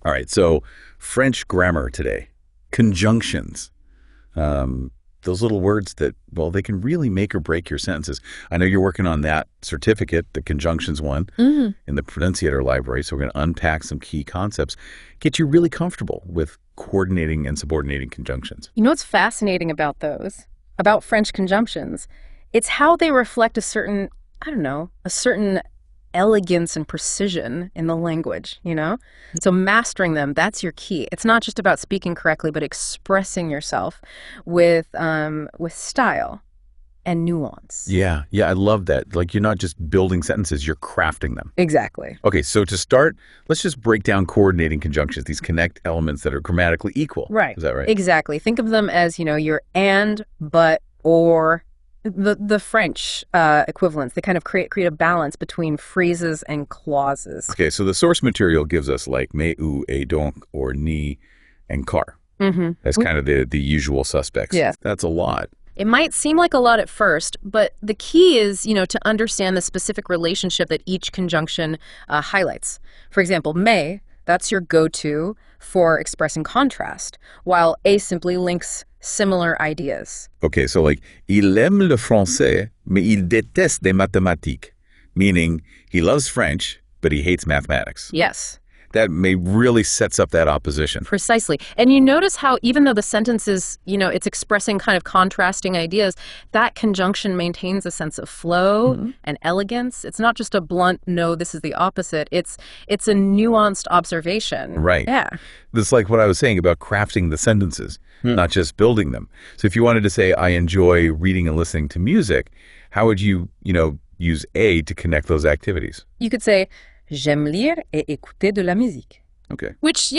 All right, so French grammar today. Conjunctions. Those little words that, well, they can really make or break your sentences. I know you're working on that certificate, the conjunctions one, in the Pronunciator Library, so we're going to unpack some key concepts, get you really comfortable with coordinating and subordinating conjunctions. You know what's fascinating about those, about French conjunctions? It's how they reflect a certain elegance and precision in the language, you know? So mastering them, that's your key. It's not just about speaking correctly, but expressing yourself with style and nuance. Yeah, I love that. Like, you're not just building sentences, you're crafting them. Exactly. Okay, so to start, let's just break down coordinating conjunctions, these connect elements that are grammatically equal. Right. Is that right? Exactly. Think of them as, your and, but, or. The French equivalents, they kind of create a balance between phrases and clauses. Okay, so the source material gives us like mais, ou, et donc, or ni, and car. That's kind of the usual suspects. Yes. That's a lot. It might seem like a lot at first, but the key is, to understand the specific relationship that each conjunction highlights. For example, mais, that's your go-to for expressing contrast, while et simply links similar ideas. Okay, so like, il aime le français, mais il déteste les mathématiques, meaning he loves French, but he hates mathematics. Yes. That really sets up that opposition. Precisely. And you notice how even though the sentence is, it's expressing kind of contrasting ideas, that conjunction maintains a sense of flow and elegance. It's not just a blunt, no, this is the opposite. It's a nuanced observation. Right. Yeah. That's like what I was saying about crafting the sentences, not just building them. So if you wanted to say, I enjoy reading and listening to music, how would you, use a to connect those activities? You could say, j'aime lire et écouter de la musique. Okay. Which,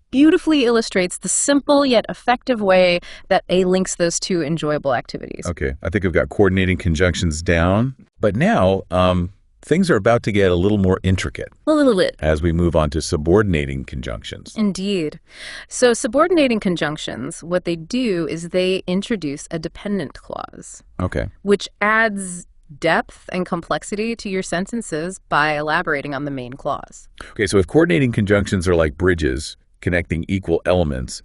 beautifully illustrates the simple yet effective way that a links those two enjoyable activities. Okay. I think I've got coordinating conjunctions down. But now, things are about to get a little more intricate. A little bit. As we move on to subordinating conjunctions. Indeed. So subordinating conjunctions, what they do is they introduce a dependent clause. Okay. Which adds depth and complexity to your sentences by elaborating on the main clause. Okay, so if coordinating conjunctions are like bridges connecting equal elements,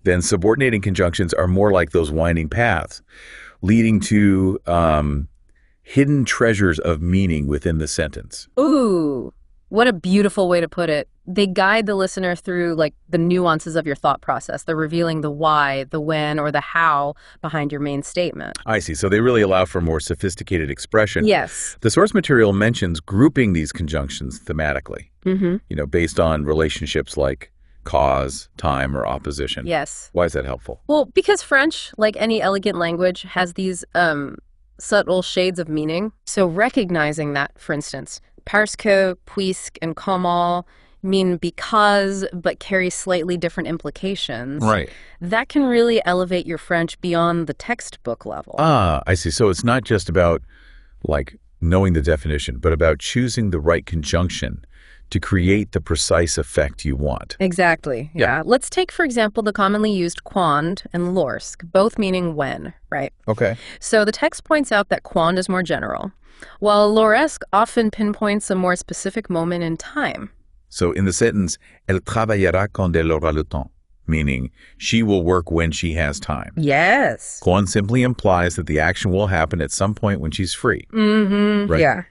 then subordinating conjunctions are more like those winding paths, leading to hidden treasures of meaning within the sentence. Ooh, what a beautiful way to put it. They guide the listener through the nuances of your thought process. They're revealing the why, the when, or the how behind your main statement. I see. So they really allow for more sophisticated expression. Yes. The source material mentions grouping these conjunctions thematically, based on relationships like cause, time, or opposition. Yes. Why is that helpful? Well, because French, like any elegant language, has these subtle shades of meaning. So recognizing that, for instance, parce que, puisque, and comment mean because, but carry slightly different implications. Right. That can really elevate your French beyond the textbook level. Ah, I see. So it's not just about knowing the definition, but about choosing the right conjunction to create the precise effect you want. Exactly. Yeah. Let's take, for example, the commonly used quand and lorsque, both meaning when, right? Okay. So the text points out that quand is more general, while lorsque often pinpoints a more specific moment in time. So in the sentence, elle travaillera quand elle aura le temps, meaning she will work when she has time. Yes. Quand simply implies that the action will happen at some point when she's free. Right? Yeah.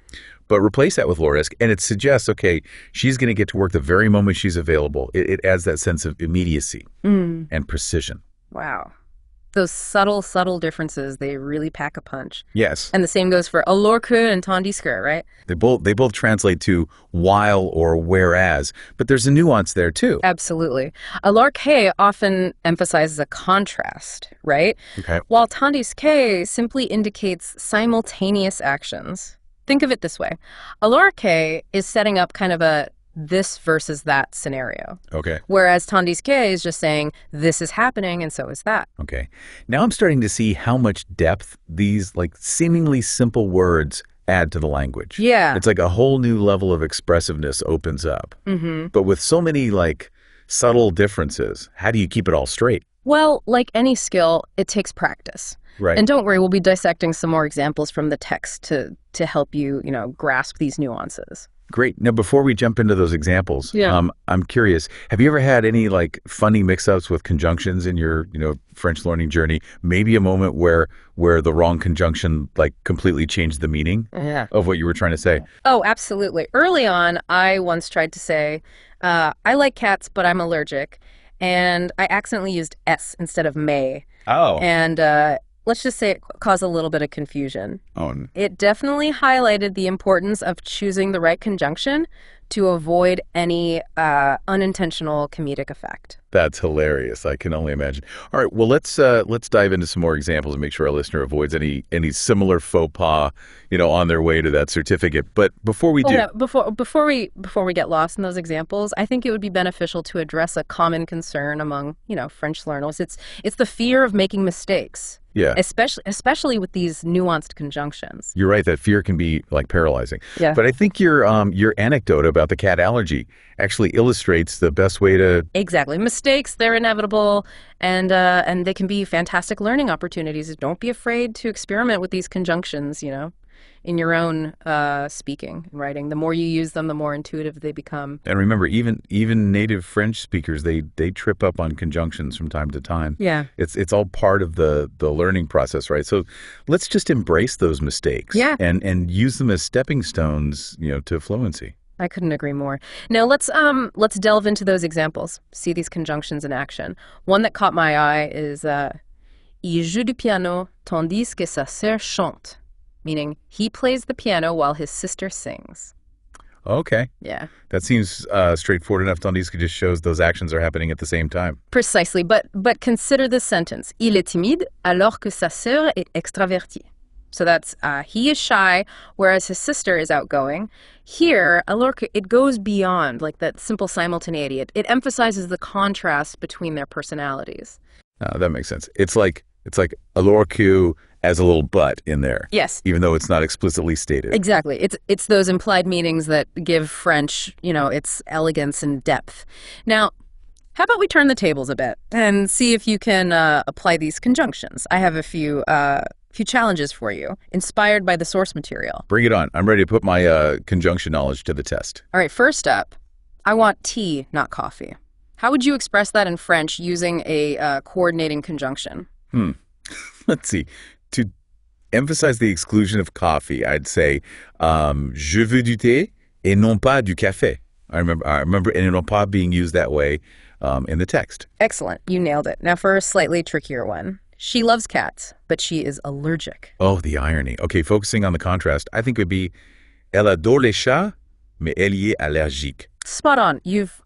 But replace that with lorsque, and it suggests, okay, she's going to get to work the very moment she's available. It adds that sense of immediacy and precision. Wow. Those subtle differences, they really pack a punch. Yes. And the same goes for alors que and tandis que, right? They both translate to while or whereas, but there's a nuance there too. Absolutely. Alors que often emphasizes a contrast, right? Okay. While tandis que simply indicates simultaneous actions. Think of it this way. Alors que is setting up kind of a this versus that scenario. Okay. Whereas tandis que is just saying this is happening and so is that. Okay. Now I'm starting to see how much depth these seemingly simple words add to the language. Yeah. It's like a whole new level of expressiveness opens up. But with so many subtle differences, how do you keep it all straight? Well, like any skill, it takes practice. Right. And don't worry, we'll be dissecting some more examples from the text to help you, grasp these nuances. Great. Now, before we jump into those examples, Yeah. I'm curious, have you ever had any like funny mix-ups with conjunctions in your, French learning journey? Maybe a moment where the wrong conjunction like completely changed the meaning Yeah. of what you were trying to say? Oh, absolutely. Early on, I once tried to say, I like cats, but I'm allergic. And I accidentally used S instead of may. Oh. And let's just say it caused a little bit of confusion. Oh, It definitely highlighted the importance of choosing the right conjunction to avoid any unintentional comedic effect. that's hilarious. I can only imagine. All right, well let's dive into some more examples and make sure our listener avoids any similar faux pas, on their way to that certificate. But before we do, Yeah, before we get lost in those examples, I think it would be beneficial to address a common concern among, French learners. It's the fear of making mistakes. yeah, Especially with these nuanced conjunctions. you're right that fear can be like paralyzing. Yeah. But I think your anecdote about the cat allergy actually illustrates the best way to. Exactly. Mistakes, they're inevitable, and they can be fantastic learning opportunities. Don't be afraid to experiment with these conjunctions, in your own speaking and writing. The more you use them, the more intuitive they become. And remember, even native French speakers, they trip up on conjunctions from time to time. Yeah. It's all part of the learning process, right? So let's just embrace those mistakes. Yeah. And use them as stepping stones, to fluency. I couldn't agree more. Now let's delve into those examples. See these conjunctions in action. One that caught my eye is il joue du piano tandis que sa sœur chante, meaning he plays the piano while his sister sings. Okay. Yeah. That seems straightforward enough. Tandis que just shows those actions are happening at the same time. Precisely, but consider this sentence. Il est timide alors que sa sœur est extravertie. So that's he is shy, whereas his sister is outgoing. Here, alors que, it goes beyond like that simple simultaneity. It emphasizes the contrast between their personalities. That makes sense. It's like alors que as a little but in there. Yes. Even though it's not explicitly stated. Exactly. It's those implied meanings that give French, its elegance and depth. Now, how about we turn the tables a bit and see if you can apply these conjunctions? I have a few challenges for you, inspired by the source material. Bring it on. I'm ready to put my conjunction knowledge to the test. All right, first up, I want tea, not coffee. How would you express that in French using a coordinating conjunction? Let's see. To emphasize the exclusion of coffee, I'd say je veux du thé et non pas du café. I remember et non pas being used that way in the text. Excellent. You nailed it. Now for a slightly trickier one. She loves cats, but she is allergic. Oh, the irony. Okay, focusing on the contrast, I think it would be elle adore les chats, mais elle y est allergique. Spot on. You've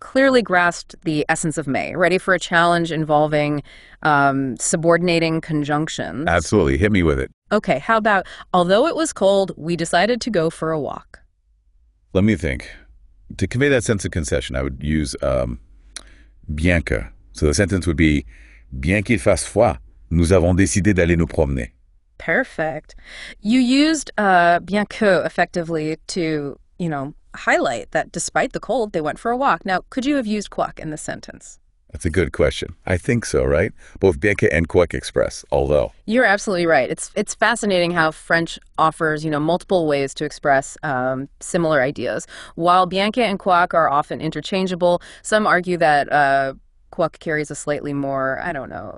clearly grasped the essence of may. Ready for a challenge involving subordinating conjunctions? Absolutely. Hit me with it. Okay, how about, although it was cold, we decided to go for a walk. Let me think. To convey that sense of concession, I would use bien que. So the sentence would be bien qu'il fasse froid, nous avons décidé d'aller nous promener. Perfect. You used bien que effectively to, highlight that despite the cold, they went for a walk. Now, could you have used quoique in this sentence? That's a good question. I think so, right? Both bien que and quoique express, although. You're absolutely right. It's fascinating how French offers, multiple ways to express similar ideas. While bien que and quoique are often interchangeable, some argue that quoique carries a slightly more,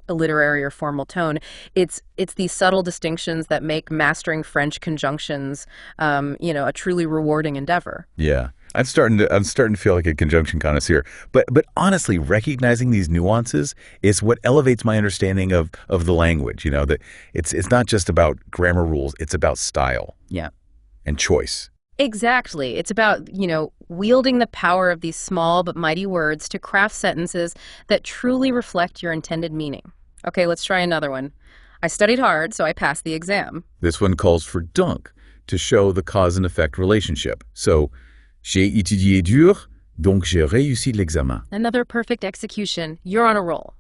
a literary or formal tone. It's these subtle distinctions that make mastering French conjunctions, a truly rewarding endeavor. Yeah. I'm starting to feel like a conjunction connoisseur. But honestly, recognizing these nuances is what elevates my understanding of the language. That it's not just about grammar rules, it's about style. Yeah. And choice. Exactly. It's about, wielding the power of these small but mighty words to craft sentences that truly reflect your intended meaning. Okay, let's try another one. I studied hard, so I passed the exam. This one calls for donc, to show the cause and effect relationship. So, j'ai étudié dur, donc j'ai réussi l'examen. Another perfect execution. You're on a roll.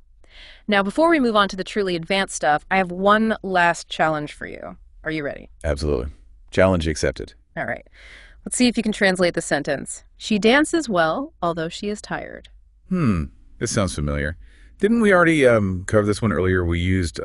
Now, before we move on to the truly advanced stuff, I have one last challenge for you. Are you ready? Absolutely. Challenge accepted. All right. Let's see if you can translate the sentence. She dances well, although she is tired. This sounds familiar. Didn't we already cover this one earlier? We used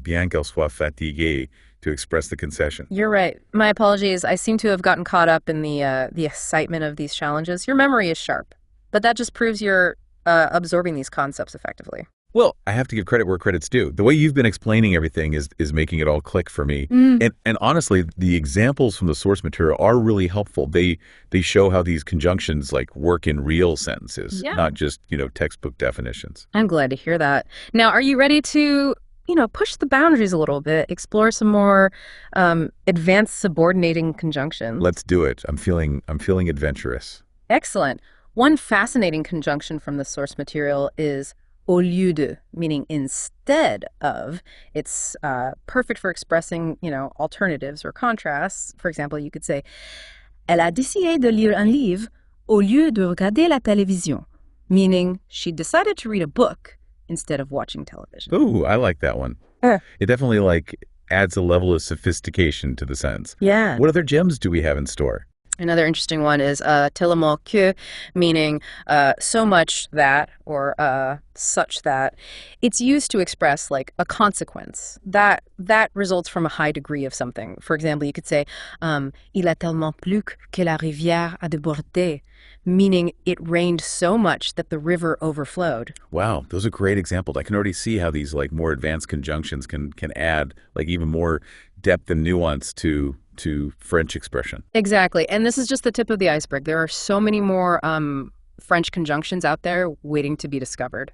bien qu'elle soit fatiguée to express the concession. You're right. My apologies. I seem to have gotten caught up in the excitement of these challenges. Your memory is sharp, but that just proves you're absorbing these concepts effectively. Well, I have to give credit where credit's due. The way you've been explaining everything is making it all click for me. And honestly, the examples from the source material are really helpful. They show how these conjunctions like work in real sentences, not just, textbook definitions. I'm glad to hear that. Now, are you ready to, push the boundaries a little bit, explore some more advanced subordinating conjunctions? Let's do it. I'm feeling adventurous. Excellent. One fascinating conjunction from the source material is au lieu de, meaning instead of. It's perfect for expressing, alternatives or contrasts. For example, you could say, Elle a décidé de lire un livre au lieu de regarder la télévision, meaning she decided to read a book instead of watching television. Ooh, I like that one. It definitely adds a level of sophistication to the sentence. Yeah. What other gems do we have in store? Another interesting one is tellement que, meaning so much that or such that. It's used to express a consequence that results from a high degree of something. For example, you could say il a tellement plu que la rivière a débordé, meaning it rained so much that the river overflowed. Wow, those are great examples. I can already see how these more advanced conjunctions can add even more depth and nuance to French expression. Exactly. And this is just the tip of the iceberg. There are so many more French conjunctions out there waiting to be discovered.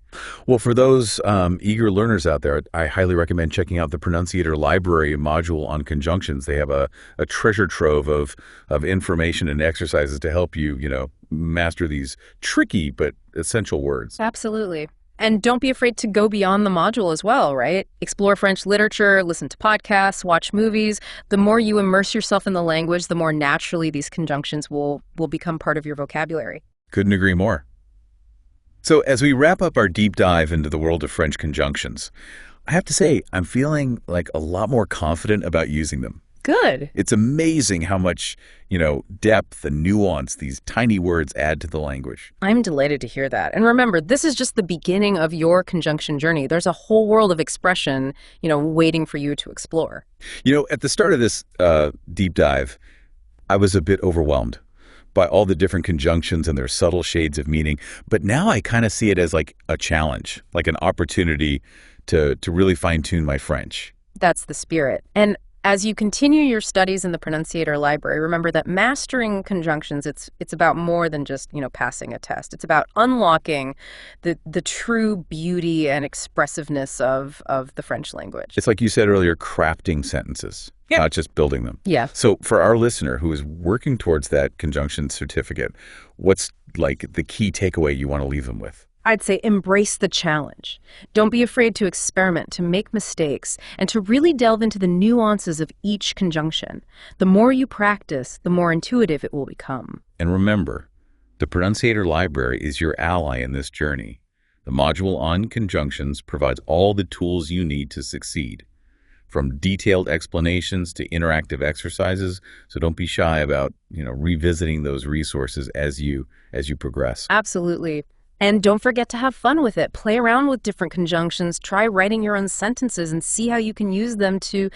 Well, for those eager learners out there, I highly recommend checking out the Pronunciator Library module on conjunctions. They have a treasure trove of information and exercises to help you, master these tricky but essential words. Absolutely. And don't be afraid to go beyond the module as well, right? Explore French literature, listen to podcasts, watch movies. The more you immerse yourself in the language, the more naturally these conjunctions will become part of your vocabulary. Couldn't agree more. So as we wrap up our deep dive into the world of French conjunctions, I have to say I'm feeling a lot more confident about using them. Good. It's amazing how much, depth and nuance these tiny words add to the language. I'm delighted to hear that. And remember, this is just the beginning of your conjunction journey. There's a whole world of expression, waiting for you to explore. At the start of this deep dive, I was a bit overwhelmed by all the different conjunctions and their subtle shades of meaning. But now I kind of see it as a challenge, an opportunity to really fine-tune my French. That's the spirit. And as you continue your studies in the Pronunciator Library, remember that mastering conjunctions, it's about more than just, passing a test. It's about unlocking the true beauty and expressiveness of the French language. It's like you said earlier, crafting sentences, not just building them. Yeah. So for our listener who is working towards that conjunction certificate, what's the key takeaway you want to leave them with? I'd say embrace the challenge. Don't be afraid to experiment, to make mistakes, and to really delve into the nuances of each conjunction. The more you practice, the more intuitive it will become. And remember, the Pronunciator Library is your ally in this journey. The module on conjunctions provides all the tools you need to succeed, from detailed explanations to interactive exercises. So don't be shy about, revisiting those resources as you progress. Absolutely. And don't forget to have fun with it. Play around with different conjunctions. Try writing your own sentences and see how you can use them to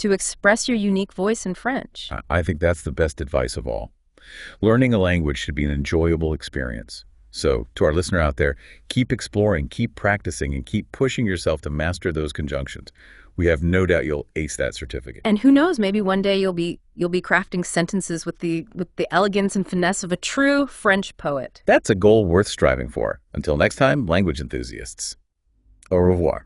express your unique voice in French. I think that's the best advice of all. Learning a language should be an enjoyable experience. So to our listener out there, keep exploring, keep practicing, and keep pushing yourself to master those conjunctions. We have no doubt you'll ace that certificate. And who knows, maybe one day you'll be crafting sentences with the elegance and finesse of a true French poet. That's a goal worth striving for. Until next time, language enthusiasts. Au revoir.